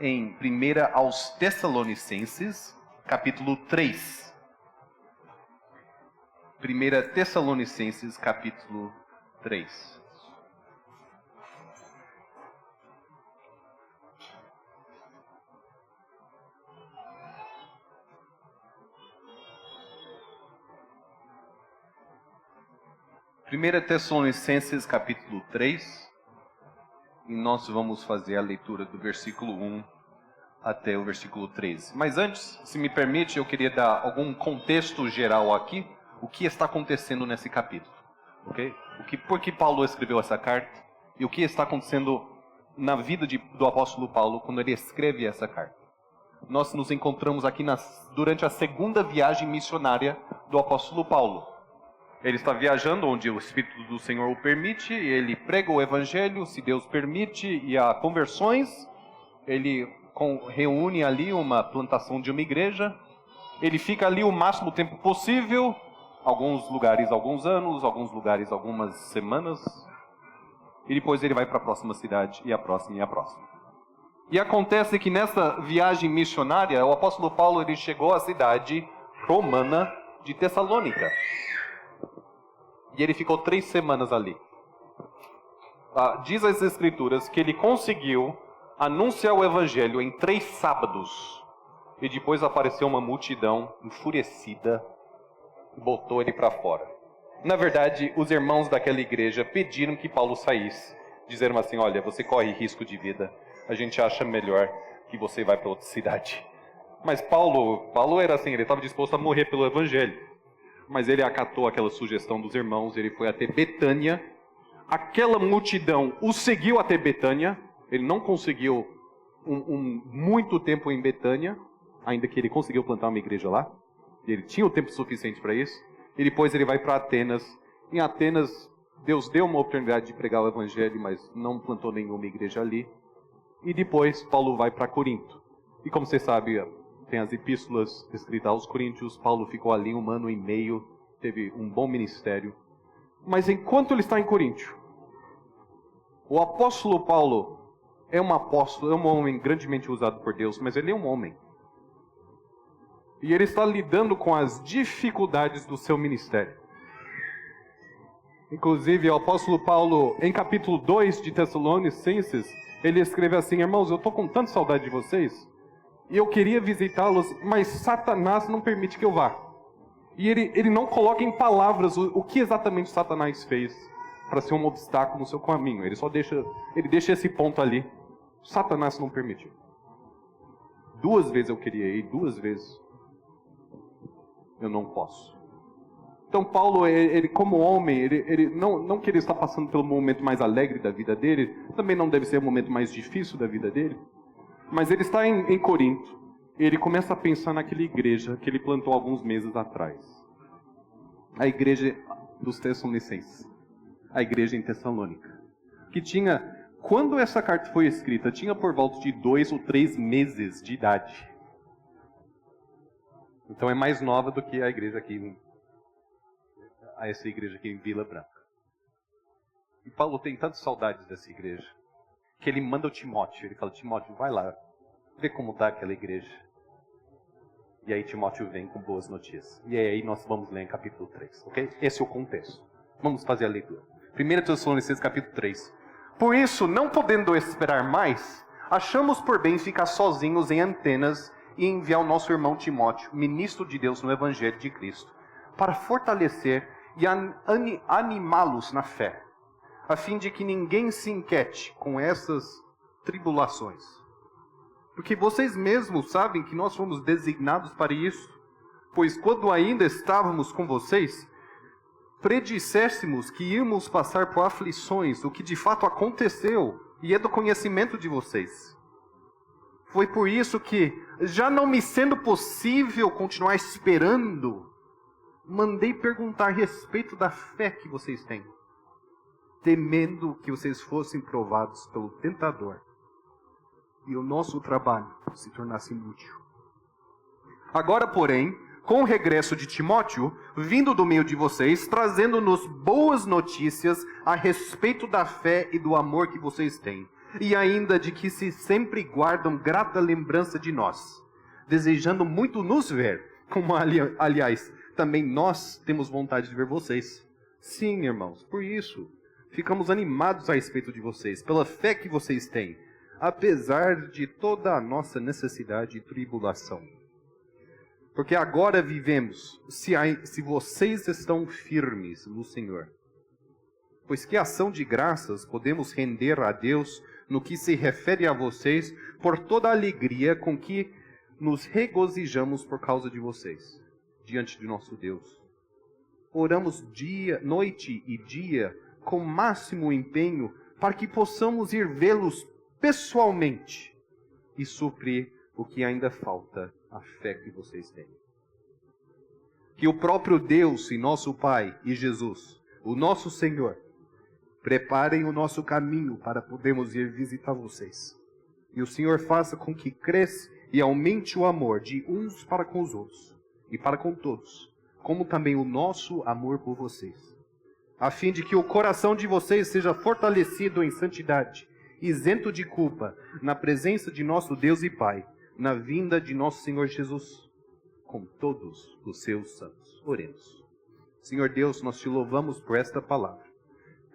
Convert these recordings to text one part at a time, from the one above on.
em 1 aos Tessalonicenses, capítulo 3. 1 Tessalonicenses, capítulo 3. Primeira Tessalonicenses, capítulo 3, e nós vamos fazer a leitura do versículo 1 até o versículo 13. Mas antes, se me permite, eu queria dar algum contexto geral aqui, o que está acontecendo nesse capítulo, ok? Por que Paulo escreveu essa carta e o que está acontecendo na vida do apóstolo Paulo quando ele escreve essa carta. Nós nos encontramos aqui durante a segunda viagem missionária do apóstolo Paulo. Ele está viajando onde o Espírito do Senhor o permite, ele prega o Evangelho, se Deus permite, e há conversões. Ele reúne ali uma plantação de uma igreja. Ele fica ali o máximo tempo possível, alguns lugares alguns anos, alguns lugares algumas semanas. E depois ele vai para a próxima cidade, e a próxima, e a próxima. E acontece que nessa viagem missionária, o apóstolo Paulo ele chegou à cidade romana de Tessalônica. E ele ficou 3 semanas ali. Diz as Escrituras que ele conseguiu anunciar o Evangelho em 3 sábados. E depois apareceu uma multidão enfurecida e botou ele para fora. Na verdade, os irmãos daquela igreja pediram que Paulo saísse. Disseram assim, olha, você corre risco de vida. A gente acha melhor que você vá para outra cidade. Mas Paulo era assim, ele estava disposto a morrer pelo Evangelho. Mas ele acatou aquela sugestão dos irmãos, ele foi até Betânia. Aquela multidão o seguiu até Betânia. Ele não conseguiu muito tempo em Betânia, ainda que ele conseguiu plantar uma igreja lá. Ele tinha o tempo suficiente para isso. E depois ele vai para Atenas. Em Atenas, Deus deu uma oportunidade de pregar o Evangelho, mas não plantou nenhuma igreja ali. E depois Paulo vai para Corinto. E como você sabe, tem as epístolas escritas aos Coríntios. Paulo ficou ali 1 ano e meio, teve um bom ministério. Mas enquanto ele está em Coríntio, o apóstolo Paulo é um apóstolo, é um homem grandemente usado por Deus, mas ele é um homem. E ele está lidando com as dificuldades do seu ministério. Inclusive, o apóstolo Paulo, em capítulo 2 de Tessalonicenses, ele escreve assim, irmãos, eu estou com tanta saudade de vocês, e eu queria visitá-los, mas Satanás não permite que eu vá. E ele não coloca em palavras o que exatamente Satanás fez para ser um obstáculo no seu caminho. Ele deixa esse ponto ali. Satanás não permitiu. 2 vezes eu queria ir, 2 vezes eu não posso. Então Paulo, ele como homem, ele não que ele está passando pelo momento mais alegre da vida dele, também não deve ser o momento mais difícil da vida dele. Mas ele está em Corinto, e ele começa a pensar naquela igreja que ele plantou alguns meses atrás. A igreja dos Tessalonicenses. A igreja em Tessalônica. Que tinha, quando essa carta foi escrita, tinha por volta de 2 ou 3 meses de idade. Então é mais nova do que a igreja aqui, essa igreja aqui em Vila Branca. E Paulo tem tantas saudades dessa igreja, que ele manda o Timóteo. Ele fala, Timóteo, vai lá, vê como está aquela igreja. E aí Timóteo vem com boas notícias. E aí nós vamos ler em capítulo 3, ok? Esse é o contexto. Vamos fazer a leitura. 1 Tessalonicenses, capítulo 3. Por isso, não podendo esperar mais, achamos por bem ficar sozinhos em Atenas e enviar o nosso irmão Timóteo, ministro de Deus no Evangelho de Cristo, para fortalecer e animá-los na fé, a fim de que ninguém se inquiete com essas tribulações. Porque vocês mesmos sabem que nós fomos designados para isso, pois quando ainda estávamos com vocês, predisséssimos que íamos passar por aflições, o que de fato aconteceu, e é do conhecimento de vocês. Foi por isso que, já não me sendo possível continuar esperando, mandei perguntar a respeito da fé que vocês têm, temendo que vocês fossem provados pelo tentador e o nosso trabalho se tornasse inútil. Agora, porém, com o regresso de Timóteo, vindo do meio de vocês, trazendo-nos boas notícias a respeito da fé e do amor que vocês têm, e ainda de que se sempre guardam grata lembrança de nós, desejando muito nos ver, como aliás, também nós temos vontade de ver vocês. Sim, irmãos, por isso, ficamos animados a respeito de vocês, pela fé que vocês têm, apesar de toda a nossa necessidade e tribulação. Porque agora vivemos, se vocês estão firmes no Senhor. Pois que ação de graças podemos render a Deus no que se refere a vocês, por toda a alegria com que nos regozijamos por causa de vocês, diante de nosso Deus. Oramos noite e dia, com máximo empenho, para que possamos ir vê-los pessoalmente e suprir o que ainda falta, a fé que vocês têm. Que o próprio Deus e nosso Pai e Jesus, o nosso Senhor, preparem o nosso caminho para podermos ir visitar vocês. E o Senhor faça com que cresça e aumente o amor de uns para com os outros e para com todos, como também o nosso amor por vocês, a fim de que o coração de vocês seja fortalecido em santidade, isento de culpa, na presença de nosso Deus e Pai, na vinda de nosso Senhor Jesus, com todos os seus santos. Oremos. Senhor Deus, nós te louvamos por esta palavra.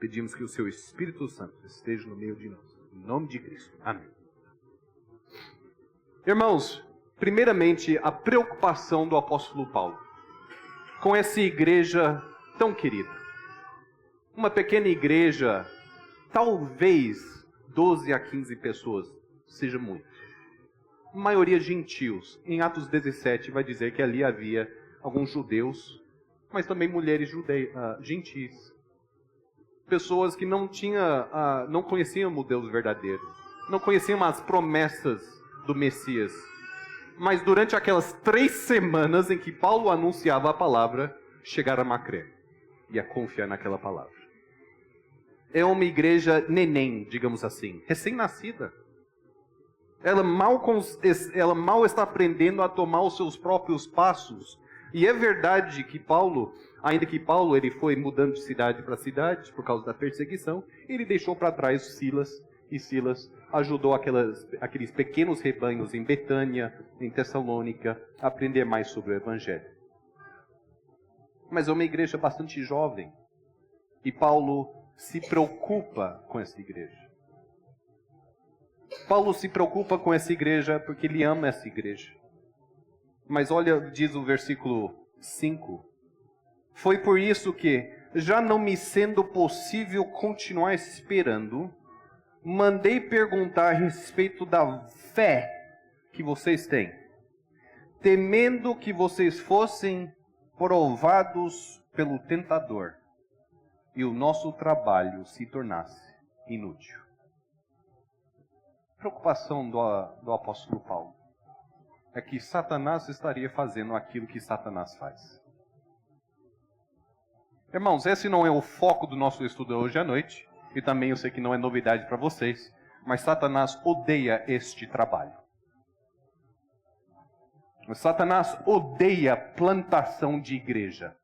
Pedimos que o seu Espírito Santo esteja no meio de nós. Em nome de Cristo. Amém. Irmãos, primeiramente, a preocupação do apóstolo Paulo com essa igreja tão querida. Uma pequena igreja, talvez 12 a 15 pessoas, seja muito. A maioria gentios. Em Atos 17 vai dizer que ali havia alguns judeus, mas também mulheres gentis. Pessoas que não conheciam o Deus verdadeiro, não conheciam as promessas do Messias. Mas durante aquelas 3 semanas em que Paulo anunciava a palavra, chegaram a crer e a confiar naquela palavra. É uma igreja neném, digamos assim, recém-nascida. Ela mal está aprendendo a tomar os seus próprios passos. E é verdade que Paulo, ainda que Paulo ele foi mudando de cidade para cidade por causa da perseguição, ele deixou para trás Silas, e Silas ajudou aqueles pequenos rebanhos em Betânia, em Tessalônica, a aprender mais sobre o Evangelho. Mas é uma igreja bastante jovem, e Paulo se preocupa com essa igreja. Paulo se preocupa com essa igreja porque ele ama essa igreja. Mas olha, diz o versículo 5. Foi por isso que, já não me sendo possível continuar esperando, mandei perguntar a respeito da fé que vocês têm, temendo que vocês fossem provados pelo tentador e o nosso trabalho se tornasse inútil. Preocupação do apóstolo Paulo é que Satanás estaria fazendo aquilo que Satanás faz. Irmãos, esse não é o foco do nosso estudo hoje à noite, e também eu sei que não é novidade para vocês, mas Satanás odeia este trabalho. Satanás odeia plantação de igreja.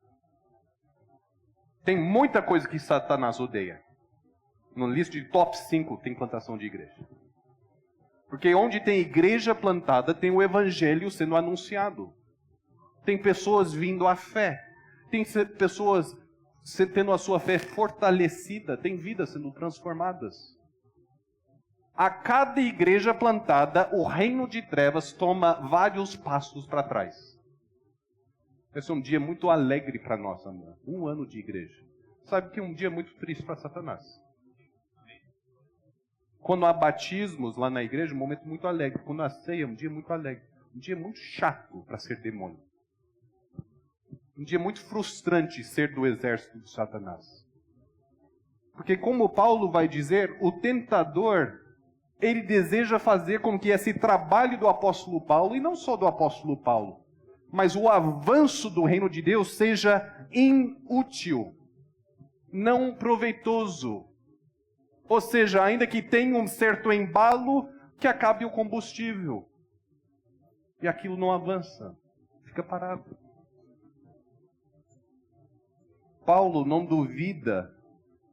Tem muita coisa que Satanás odeia. No lista de top 5 tem plantação de igreja. Porque onde tem igreja plantada, tem o evangelho sendo anunciado. Tem pessoas vindo à fé. Tem pessoas tendo a sua fé fortalecida. Tem vidas sendo transformadas. A cada igreja plantada, o reino de trevas toma vários passos para trás. Esse é um dia muito alegre para nós, amor. 1 ano de igreja. Sabe que é um dia muito triste para Satanás. Quando há batismos lá na igreja, um momento muito alegre. Quando há ceia, um dia muito alegre. Um dia muito chato para ser demônio. Um dia muito frustrante ser do exército de Satanás. Porque como Paulo vai dizer, o tentador, ele deseja fazer com que esse trabalho do apóstolo Paulo, e não só do apóstolo Paulo, mas o avanço do reino de Deus seja inútil, não proveitoso. Ou seja, ainda que tenha um certo embalo, que acabe o combustível. E aquilo não avança, fica parado. Paulo não duvida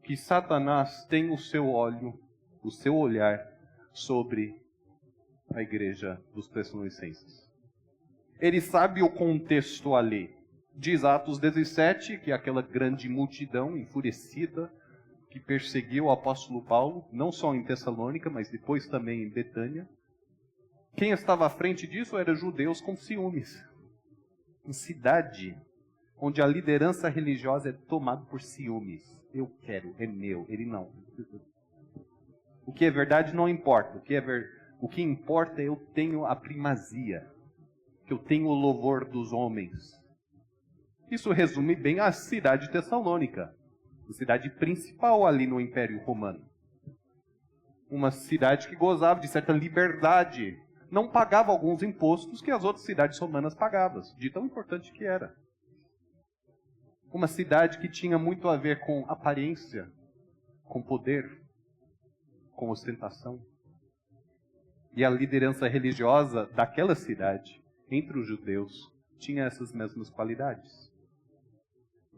que Satanás tem o seu olho, o seu olhar sobre a igreja dos Tessalonicenses. Ele sabe o contexto ali. Diz Atos 17, que é aquela grande multidão enfurecida que perseguiu o apóstolo Paulo, não só em Tessalônica, mas depois também em Betânia. Quem estava à frente disso eram judeus com ciúmes. Uma cidade onde a liderança religiosa é tomada por ciúmes. Eu quero, é meu, ele não. O que é verdade não importa. O que importa é eu tenho a primazia, que eu tenho o louvor dos homens. Isso resume bem a cidade de Tessalônica, a cidade principal ali no Império Romano. Uma cidade que gozava de certa liberdade, não pagava alguns impostos que as outras cidades romanas pagavam, de tão importante que era. Uma cidade que tinha muito a ver com aparência, com poder, com ostentação. E a liderança religiosa daquela cidade, entre os judeus, tinha essas mesmas qualidades.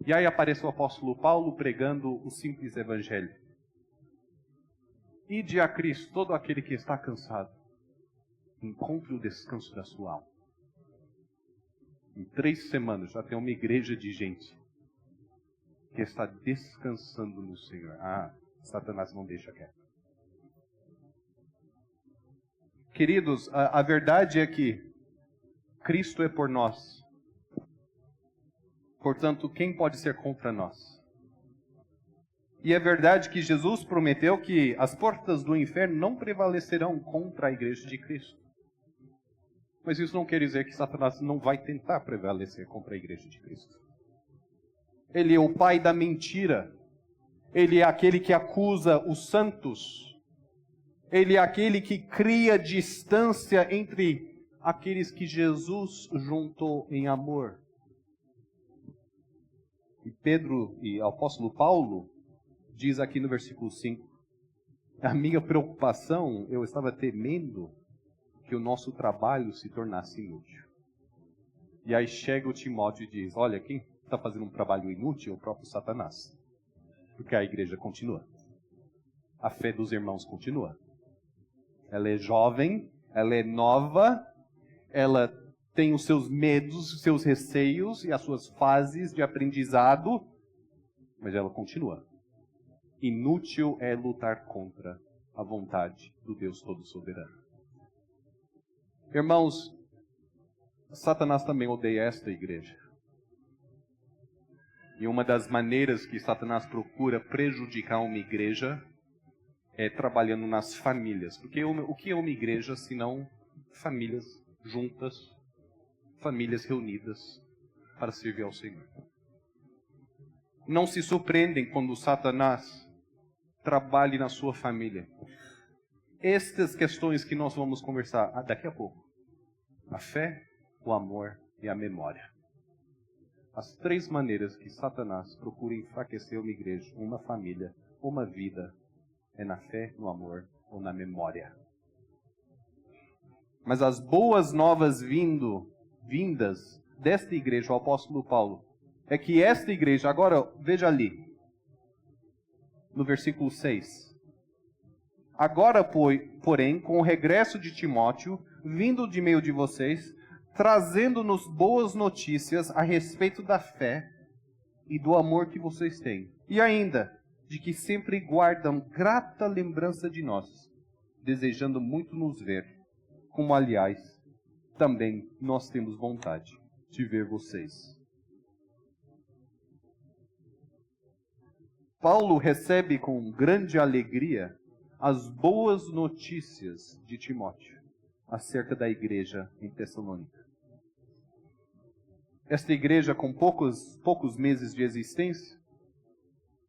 E aí aparece o apóstolo Paulo pregando o simples evangelho. Ide a Cristo, todo aquele que está cansado, encontre o descanso da sua alma. Em 3 semanas já tem uma igreja de gente que está descansando no Senhor. Satanás não deixa quieto. Queridos, a verdade é que Cristo é por nós. Portanto, quem pode ser contra nós? E é verdade que Jesus prometeu que as portas do inferno não prevalecerão contra a igreja de Cristo. Mas isso não quer dizer que Satanás não vai tentar prevalecer contra a igreja de Cristo. Ele é o pai da mentira. Ele é aquele que acusa os santos. Ele é aquele que cria distância entre aqueles que Jesus juntou em amor. E Pedro e o apóstolo Paulo diz aqui no versículo 5, a minha preocupação, eu estava temendo que o nosso trabalho se tornasse inútil. E aí chega o Timóteo e diz, olha, quem está fazendo um trabalho inútil é o próprio Satanás. Porque a igreja continua. A fé dos irmãos continua. Ela é jovem, ela é nova, ela tem os seus medos, os seus receios e as suas fases de aprendizado, mas ela continua. Inútil é lutar contra a vontade do Deus Todo-Soberano. Irmãos, Satanás também odeia esta igreja. E uma das maneiras que Satanás procura prejudicar uma igreja é trabalhando nas famílias. Porque o que é uma igreja senão famílias juntas, famílias reunidas para servir ao Senhor? Não se surpreendem quando Satanás trabalhe na sua família. Estas questões que nós vamos conversar daqui a pouco. A fé, o amor e a memória. As 3 maneiras que Satanás procura enfraquecer uma igreja, uma família, uma vida, é na fé, no amor ou na memória. Mas as boas novas vindas desta igreja, o apóstolo Paulo, é que esta igreja, agora veja ali, no versículo 6. Agora, porém, com o regresso de Timóteo, vindo de meio de vocês, trazendo-nos boas notícias a respeito da fé e do amor que vocês têm. E ainda, de que sempre guardam grata lembrança de nós, desejando muito nos ver, como, aliás, também nós temos vontade de ver vocês. Paulo recebe com grande alegria as boas notícias de Timóteo acerca da igreja em Tessalônica. Esta igreja, com poucos meses de existência,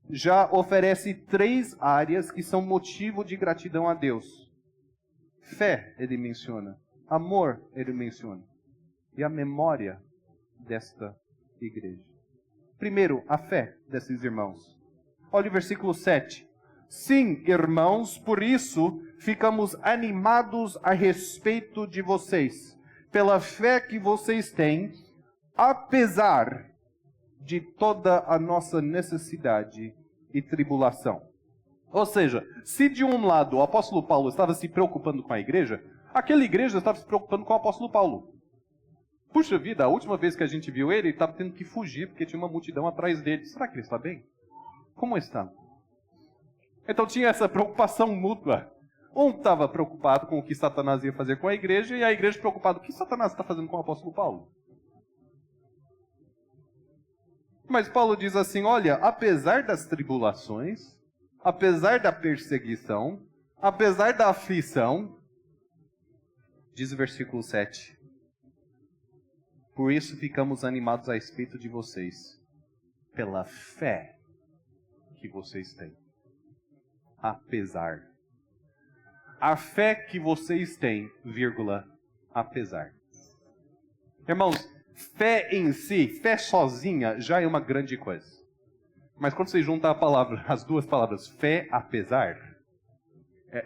já oferece 3 áreas que são motivo de gratidão a Deus. Fé, ele menciona. Amor, ele menciona. E a memória desta igreja. Primeiro, a fé desses irmãos. Olha o versículo 7. Sim, irmãos, por isso ficamos animados a respeito de vocês, pela fé que vocês têm, apesar de toda a nossa necessidade e tribulação. Ou seja, se de um lado o apóstolo Paulo estava se preocupando com a igreja, aquela igreja estava se preocupando com o apóstolo Paulo. Puxa vida, a última vez que a gente viu ele estava tendo que fugir porque tinha uma multidão atrás dele. Será que ele está bem? Como está? Então tinha essa preocupação mútua. Um estava preocupado com o que Satanás ia fazer com a igreja, e a igreja preocupada com o que Satanás está fazendo com o apóstolo Paulo. Mas Paulo diz assim, olha, apesar das tribulações, apesar da perseguição, apesar da aflição, diz o versículo 7, por isso ficamos animados a respeito de vocês, pela fé que vocês têm. Apesar. A fé que vocês têm, vírgula, apesar. Irmãos, fé em si, fé sozinha, já é uma grande coisa. Mas quando você junta as duas palavras, fé apesar,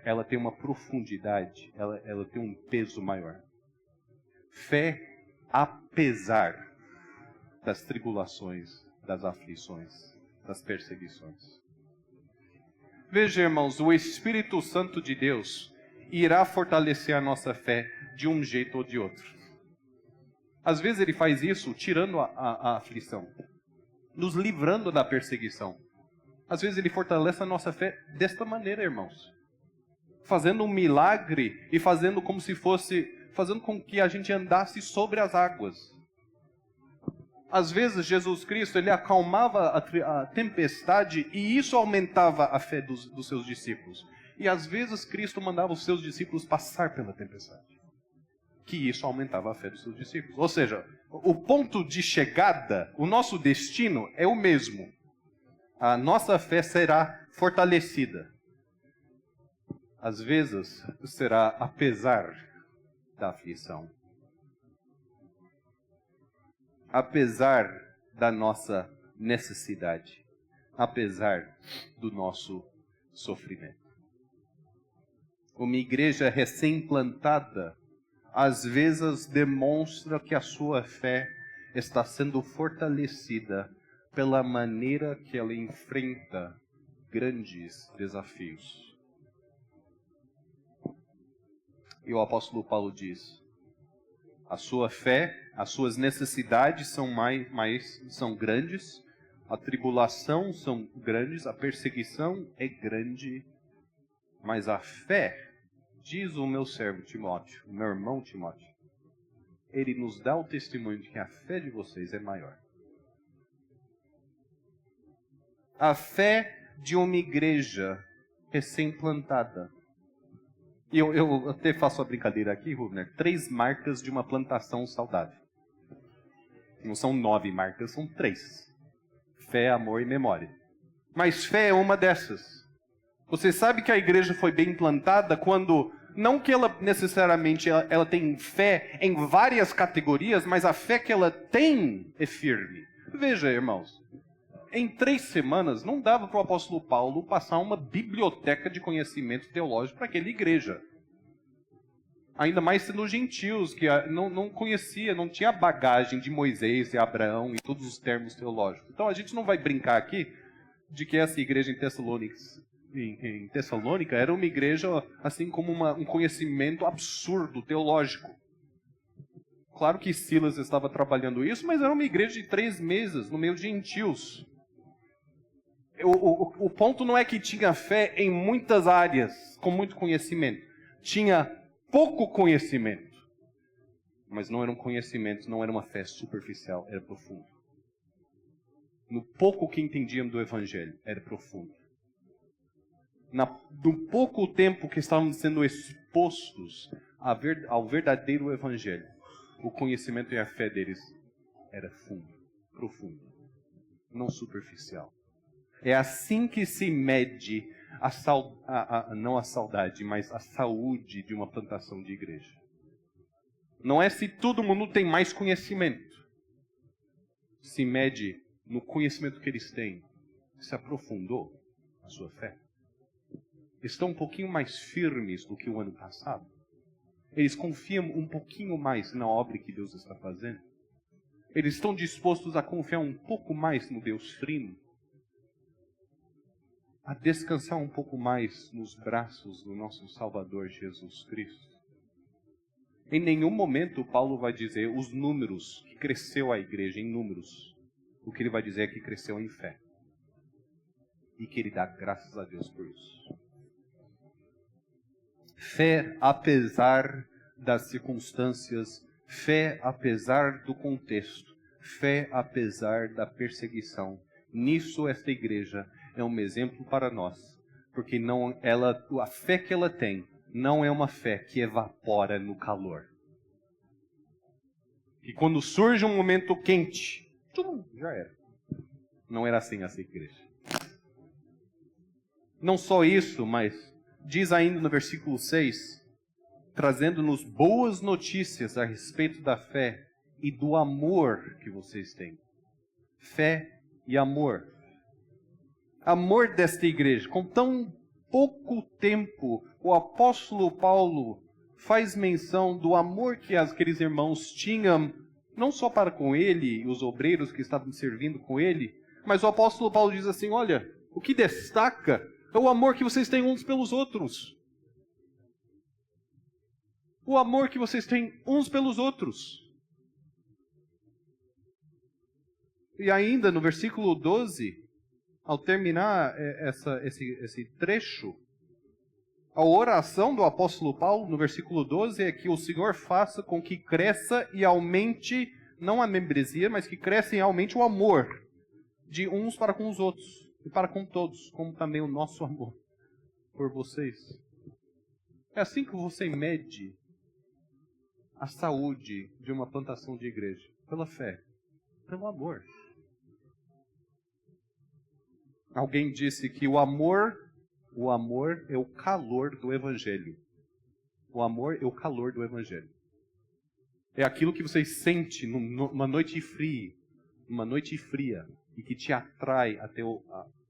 ela tem uma profundidade, ela tem um peso maior. Fé apesar das tribulações, das aflições, das perseguições. Veja, irmãos, o Espírito Santo de Deus irá fortalecer a nossa fé de um jeito ou de outro. Às vezes ele faz isso tirando a aflição, nos livrando da perseguição. Às vezes ele fortalece a nossa fé desta maneira, irmãos. Fazendo um milagre e fazendo como se fosse, fazendo com que a gente andasse sobre as águas. Às vezes Jesus Cristo, ele acalmava a tempestade e isso aumentava a fé dos seus discípulos. E às vezes Cristo mandava os seus discípulos passar pela tempestade. Que isso aumentava a fé dos seus discípulos. Ou seja, o ponto de chegada, o nosso destino é o mesmo. A nossa fé será fortalecida. Às vezes será apesar da aflição. Apesar da nossa necessidade, apesar do nosso sofrimento. Uma igreja recém-plantada, às vezes demonstra que a sua fé está sendo fortalecida pela maneira que ela enfrenta grandes desafios. E o apóstolo Paulo diz, a sua fé, as suas necessidades são grandes, a tribulação são grandes, a perseguição é grande, mas a fé, diz o meu servo Timóteo, o meu irmão Timóteo, ele nos dá o testemunho de que a fé de vocês é maior. A fé de uma igreja recém-plantada. E eu até faço a brincadeira aqui, Rubner, 3 marcas de uma plantação saudável. Não são 9 marcas, são 3. Fé, amor e memória. Mas fé é uma dessas. Você sabe que a igreja foi bem plantada quando, não que ela necessariamente ela tem fé em várias categorias, mas a fé que ela tem é firme. Veja, irmãos, em 3 semanas não dava para o apóstolo Paulo passar uma biblioteca de conhecimento teológico para aquela igreja. Ainda mais sendo gentios, que não conhecia, não tinha a bagagem de Moisés e Abraão e todos os termos teológicos. Então a gente não vai brincar aqui de que essa igreja em Tessalônica era uma igreja assim como um conhecimento absurdo teológico. Claro que Silas estava trabalhando isso, mas era uma igreja de 3 meses no meio de gentios. O ponto não é que tinha fé em muitas áreas, com muito conhecimento. Tinha pouco conhecimento. Mas não era um conhecimento, não era uma fé superficial, era profundo. No pouco que entendiam do Evangelho, era profundo. No pouco tempo que estavam sendo expostos ao verdadeiro Evangelho, o conhecimento e a fé deles era fundo, profundo, não superficial. É assim que se mede não a saudade, mas a saúde de uma plantação de igreja. Não é se todo mundo tem mais conhecimento. Se mede no conhecimento que eles têm. Se aprofundou a sua fé. Estão um pouquinho mais firmes do que o ano passado. Eles confiam um pouquinho mais na obra que Deus está fazendo. Eles estão dispostos a confiar um pouco mais no Deus Trino. a descansar um pouco mais nos braços do nosso Salvador Jesus Cristo. Em nenhum momento Paulo vai dizer os números que cresceu a igreja, em números. O que ele vai dizer é que cresceu em fé. E que ele dá graças a Deus por isso. Fé apesar das circunstâncias, fé apesar do contexto, fé apesar da perseguição. Nisso esta igreja é um exemplo para nós, porque a fé que ela tem não é uma fé que evapora no calor. E quando surge um momento quente, já era. Não era assim essa igreja. Não só isso, mas diz ainda no versículo 6, trazendo-nos boas notícias a respeito da fé e do amor que vocês têm. Fé e amor. Amor desta igreja. Com tão pouco tempo, o apóstolo Paulo faz menção do amor que aqueles irmãos tinham, não só para com ele e os obreiros que estavam servindo com ele, mas o apóstolo Paulo diz assim, olha, o que destaca é o amor que vocês têm uns pelos outros. O amor que vocês têm uns pelos outros. E ainda no versículo 12, ao terminar esse trecho, a oração do apóstolo Paulo, no versículo 12, é que o Senhor faça com que cresça e aumente, não a membresia, mas que cresça e aumente o amor de uns para com os outros e para com todos, como também o nosso amor por vocês. É assim que você mede a saúde de uma plantação de igreja, pela fé, pelo amor. Alguém disse que o amor é o calor do Evangelho. O amor é o calor do Evangelho. É aquilo que você sente numa noite fria, e que te atrai até o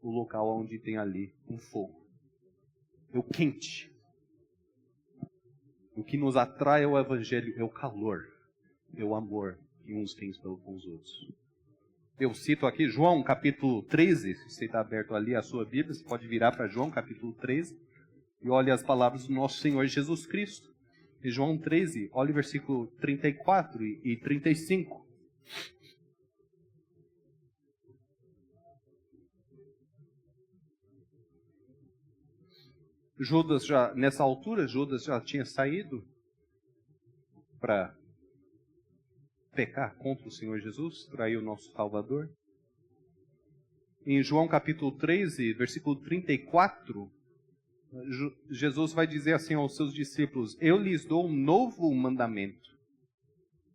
local onde tem ali um fogo. É o quente. O que nos atrai ao Evangelho é o calor, é o amor que uns têm com os outros. Eu cito aqui João capítulo 13, se você está aberto ali a sua Bíblia, você pode virar para João capítulo 13 e olhe as palavras do nosso Senhor Jesus Cristo. Em João 13, olhe o versículo 34 e 35. Nessa altura, Judas já tinha saído para pecar contra o Senhor Jesus, trair o nosso Salvador. Em João capítulo 13, versículo 34, Jesus vai dizer assim aos seus discípulos, eu lhes dou um novo mandamento,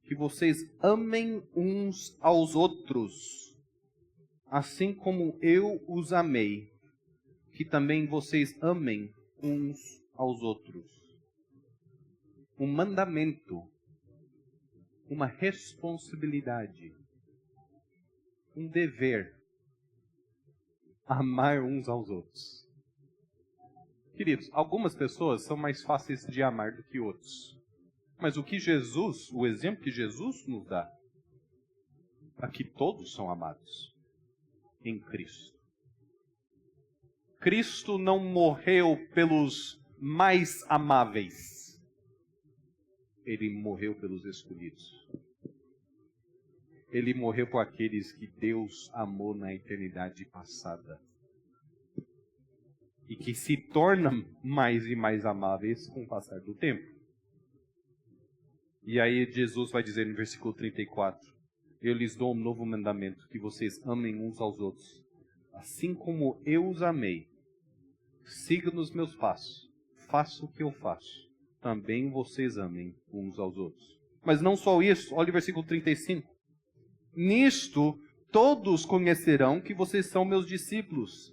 que vocês amem uns aos outros, assim como eu os amei, que também vocês amem uns aos outros. Um mandamento, uma responsabilidade, um dever, amar uns aos outros. Queridos, algumas pessoas são mais fáceis de amar do que outros. Mas o exemplo que Jesus nos dá, é que todos são amados em Cristo. Cristo não morreu pelos mais amáveis. Ele morreu pelos escolhidos. Ele morreu por aqueles que Deus amou na eternidade passada. E que se tornam mais e mais amáveis com o passar do tempo. E aí Jesus vai dizer no versículo 34, eu lhes dou um novo mandamento, que vocês amem uns aos outros. Assim como eu os amei, siga nos meus passos, faça o que eu faço. Também vocês amem uns aos outros. Mas não só isso, olha o versículo 35. Nisto todos conhecerão que vocês são meus discípulos,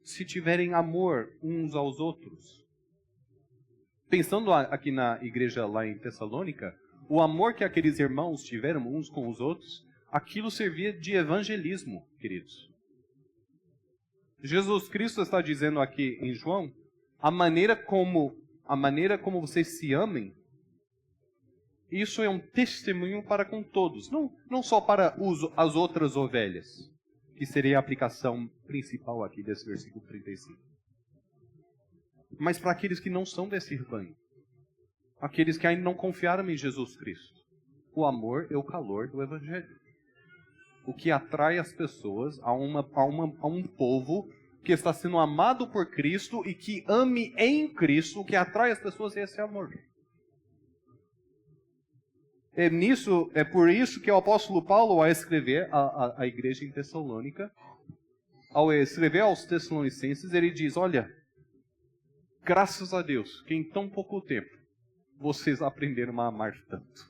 se tiverem amor uns aos outros. Pensando aqui na igreja lá em Tessalônica, o amor que aqueles irmãos tiveram uns com os outros, aquilo servia de evangelismo, queridos. Jesus Cristo está dizendo aqui em João, a maneira como vocês se amem, isso é um testemunho para com todos, não só para as outras ovelhas. que seria a aplicação principal aqui desse versículo 35. Mas para aqueles que não são desse rebanho, aqueles que ainda não confiaram em Jesus Cristo, o amor é o calor do Evangelho. O que atrai as pessoas a um povo que está sendo amado por Cristo e que ame em Cristo, o que atrai as pessoas é esse amor. É por isso que o apóstolo Paulo, ao escrever à igreja em Tessalônica, ao escrever aos Tessalonicenses, ele diz, olha, graças a Deus, que em tão pouco tempo vocês aprenderam a amar tanto.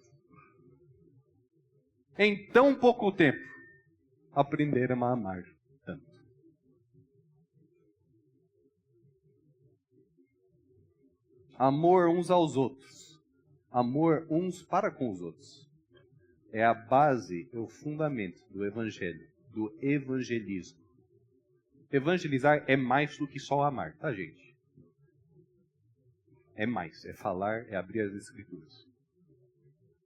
Em tão pouco tempo, aprenderam a amar tanto. Amor uns aos outros. Amor uns para com os outros. É a base, é o fundamento do evangelho, do evangelismo. Evangelizar é mais do que só amar, tá, gente? É mais, é falar, é abrir as escrituras.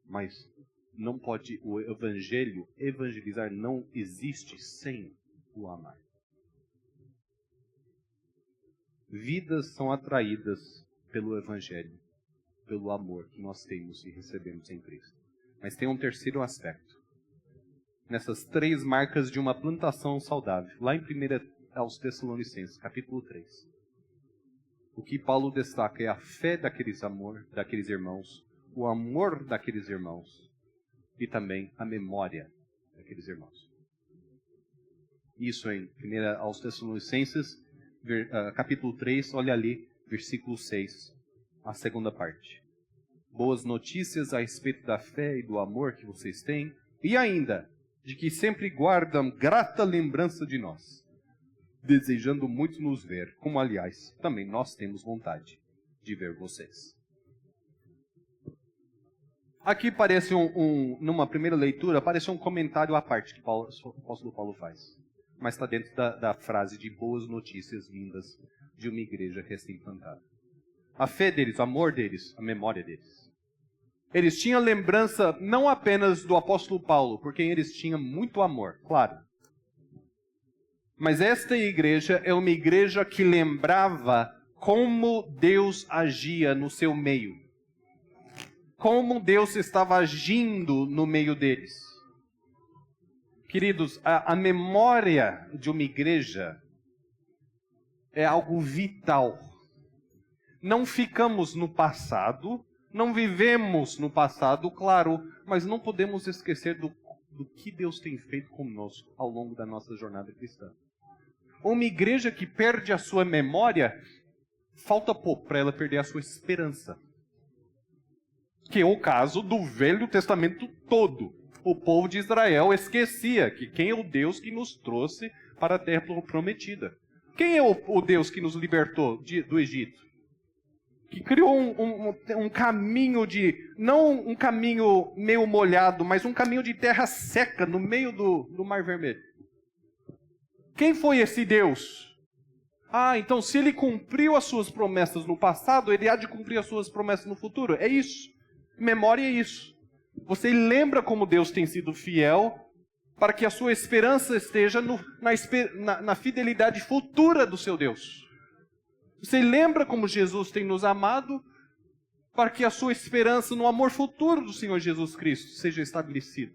Mas não pode, o evangelho, evangelizar não existe sem o amar. Vidas são atraídas pelo evangelho, pelo amor que nós temos e recebemos em Cristo. Mas tem um terceiro aspecto. Nessas 3 marcas de uma plantação saudável, lá em 1 aos Tessalonicenses, capítulo 3. O que Paulo destaca é a fé daqueles irmãos, o amor daqueles irmãos e também a memória daqueles irmãos. Isso em 1 aos Tessalonicenses, capítulo 3, olha ali, versículo 6. A segunda parte. Boas notícias a respeito da fé e do amor que vocês têm, e ainda, de que sempre guardam grata lembrança de nós, desejando muito nos ver, como aliás, também nós temos vontade de ver vocês. Aqui parece numa primeira leitura, parece um comentário à parte que o apóstolo Paulo faz. Mas está dentro da frase de boas notícias vindas de uma igreja recém-plantada. A fé deles, o amor deles, a memória deles. Eles tinham lembrança não apenas do apóstolo Paulo, por quem eles tinham muito amor, claro. Mas esta igreja é uma igreja que lembrava como Deus agia no seu meio. Como Deus estava agindo no meio deles. Queridos, a memória de uma igreja é algo vital. Não ficamos no passado, não vivemos no passado, claro, mas não podemos esquecer do que Deus tem feito conosco ao longo da nossa jornada cristã. Uma igreja que perde a sua memória, falta pouco para ela perder a sua esperança. Que é o caso do Velho Testamento todo. O povo de Israel esquecia que quem é o Deus que nos trouxe para a terra prometida. Quem é o Deus que nos libertou do Egito? Que criou um caminho não um caminho meio molhado, mas um caminho de terra seca no meio do Mar Vermelho. Quem foi esse Deus? Então se ele cumpriu as suas promessas no passado, ele há de cumprir as suas promessas no futuro. É isso. Memória é isso. Você lembra como Deus tem sido fiel para que a sua esperança esteja na fidelidade futura do seu Deus. Você lembra como Jesus tem nos amado para que a sua esperança no amor futuro do Senhor Jesus Cristo seja estabelecida,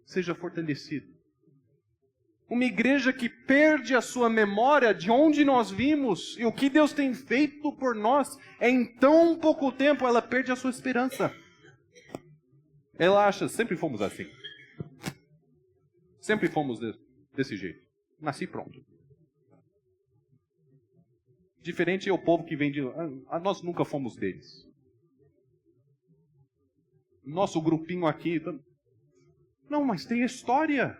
seja fortalecida. Uma igreja que perde a sua memória de onde nós vimos e o que Deus tem feito por nós, em tão pouco tempo ela perde a sua esperança. Ela acha, sempre fomos assim. Sempre fomos desse jeito. Nasci pronto. Diferente é o povo que vem de... nós nunca fomos deles. Nosso grupinho aqui... Não, mas tem história.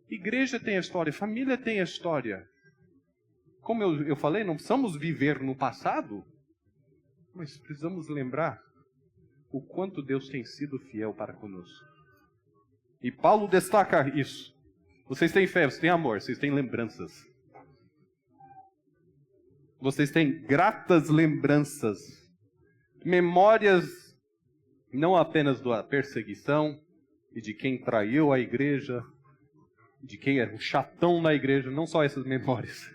Igreja tem história, família tem história. Como eu falei, não precisamos viver no passado, mas precisamos lembrar o quanto Deus tem sido fiel para conosco. E Paulo destaca isso. Vocês têm fé, vocês têm amor, vocês têm lembranças. Vocês têm gratas lembranças. Memórias não apenas da perseguição e de quem traiu a igreja, de quem era o chatão da igreja, não só essas memórias,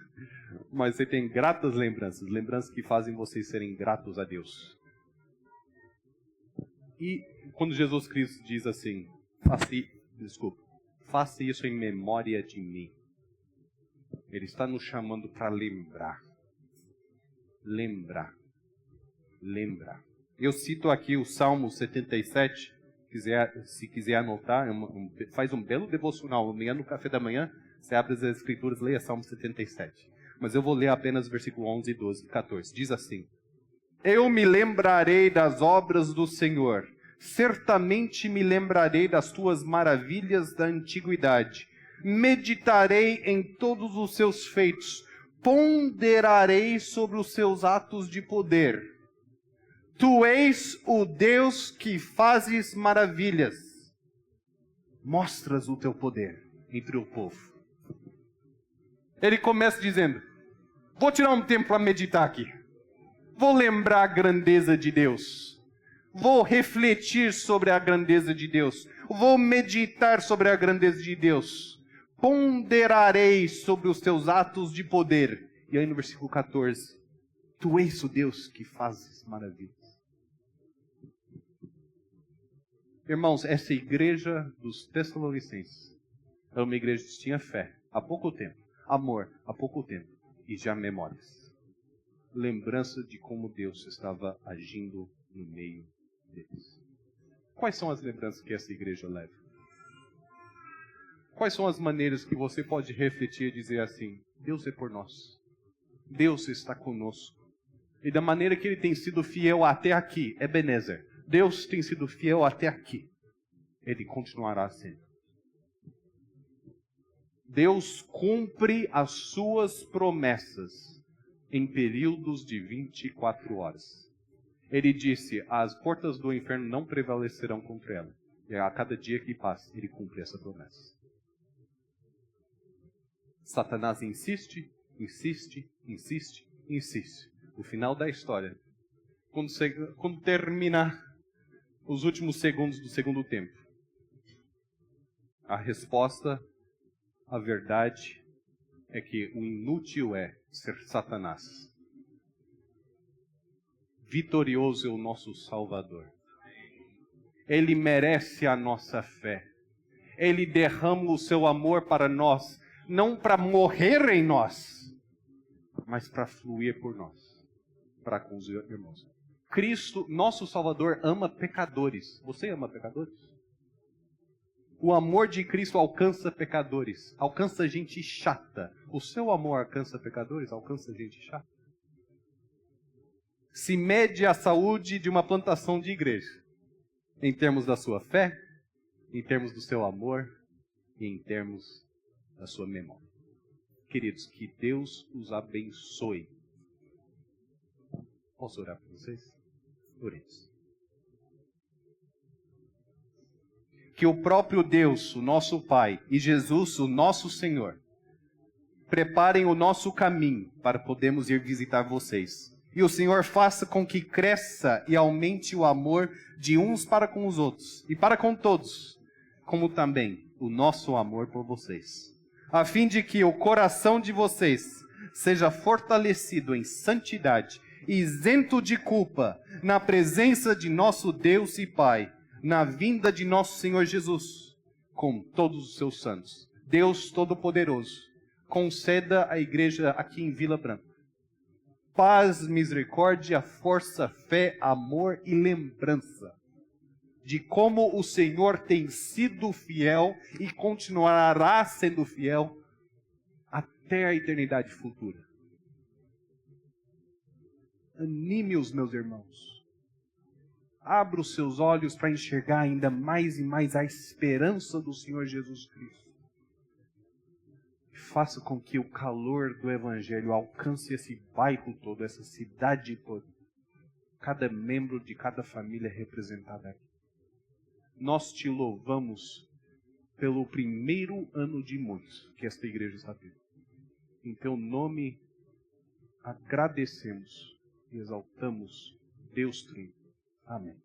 mas você tem gratas lembranças, lembranças que fazem vocês serem gratos a Deus. E quando Jesus Cristo diz assim, faça isso em memória de mim. Ele está nos chamando para lembrar. Lembrar. Eu cito aqui o Salmo 77, se quiser anotar, faz um belo devocional. Amanhã no café da manhã, você abre as Escrituras, leia Salmo 77. Mas eu vou ler apenas versículo 11, 12 e 14. Diz assim: Eu me lembrarei das obras do Senhor, certamente me lembrarei das tuas maravilhas da antiguidade. Meditarei em todos os seus feitos, ponderarei sobre os seus atos de poder. Tu és o Deus que fazes maravilhas, mostras o teu poder entre o povo. Ele começa dizendo, vou tirar um tempo para meditar aqui. Vou lembrar a grandeza de Deus. Vou refletir sobre a grandeza de Deus. Vou meditar sobre a grandeza de Deus. Ponderarei sobre os teus atos de poder. E aí no versículo 14, tu és o Deus que fazes maravilhas. Irmãos, essa igreja dos Tessalonicenses era uma igreja que tinha fé há pouco tempo, amor há pouco tempo e já memórias. Lembrança de como Deus estava agindo no meio deles. Quais são as lembranças que essa igreja leva? Quais são as maneiras que você pode refletir e dizer assim, Deus é por nós, Deus está conosco. E da maneira que Ele tem sido fiel até aqui, Ebenezer, Deus tem sido fiel até aqui. Ele continuará sendo. Deus cumpre as suas promessas em períodos de 24 horas. Ele disse, as portas do inferno não prevalecerão contra ela. E a cada dia que passa, Ele cumpre essa promessa. Satanás insiste. O final da história, quando terminar os últimos segundos do segundo tempo, a resposta, a verdade, é que o inútil é ser Satanás. Vitorioso é o nosso Salvador. Ele merece a nossa fé. Ele derrama o seu amor para nós, não para morrer em nós, mas para fluir por nós, para com os irmãos. Cristo, nosso Salvador, ama pecadores. Você ama pecadores? O amor de Cristo alcança pecadores, alcança gente chata. O seu amor alcança pecadores, alcança gente chata. Se mede a saúde de uma plantação de igreja, em termos da sua fé, em termos do seu amor e em termos da sua memória. Queridos, que Deus os abençoe. Posso orar por vocês? Oremos. Que o próprio Deus, o nosso Pai, e Jesus, o nosso Senhor, preparem o nosso caminho para podermos ir visitar vocês. E o Senhor faça com que cresça e aumente o amor de uns para com os outros e para com todos, como também o nosso amor por vocês, a fim de que o coração de vocês seja fortalecido em santidade, isento de culpa, na presença de nosso Deus e Pai, na vinda de nosso Senhor Jesus, com todos os seus santos. Deus Todo-Poderoso, conceda à igreja aqui em Vila Branca paz, misericórdia, força, fé, amor e lembrança de como o Senhor tem sido fiel e continuará sendo fiel até a eternidade futura. Anime os meus irmãos. Abra os seus olhos para enxergar ainda mais e mais a esperança do Senhor Jesus Cristo. Faça com que o calor do Evangelho alcance esse bairro todo, essa cidade toda. Cada membro de cada família representada aqui. Nós te louvamos pelo primeiro ano de muitos que esta igreja está tendo. Em teu nome agradecemos e exaltamos Deus Trino. Amém.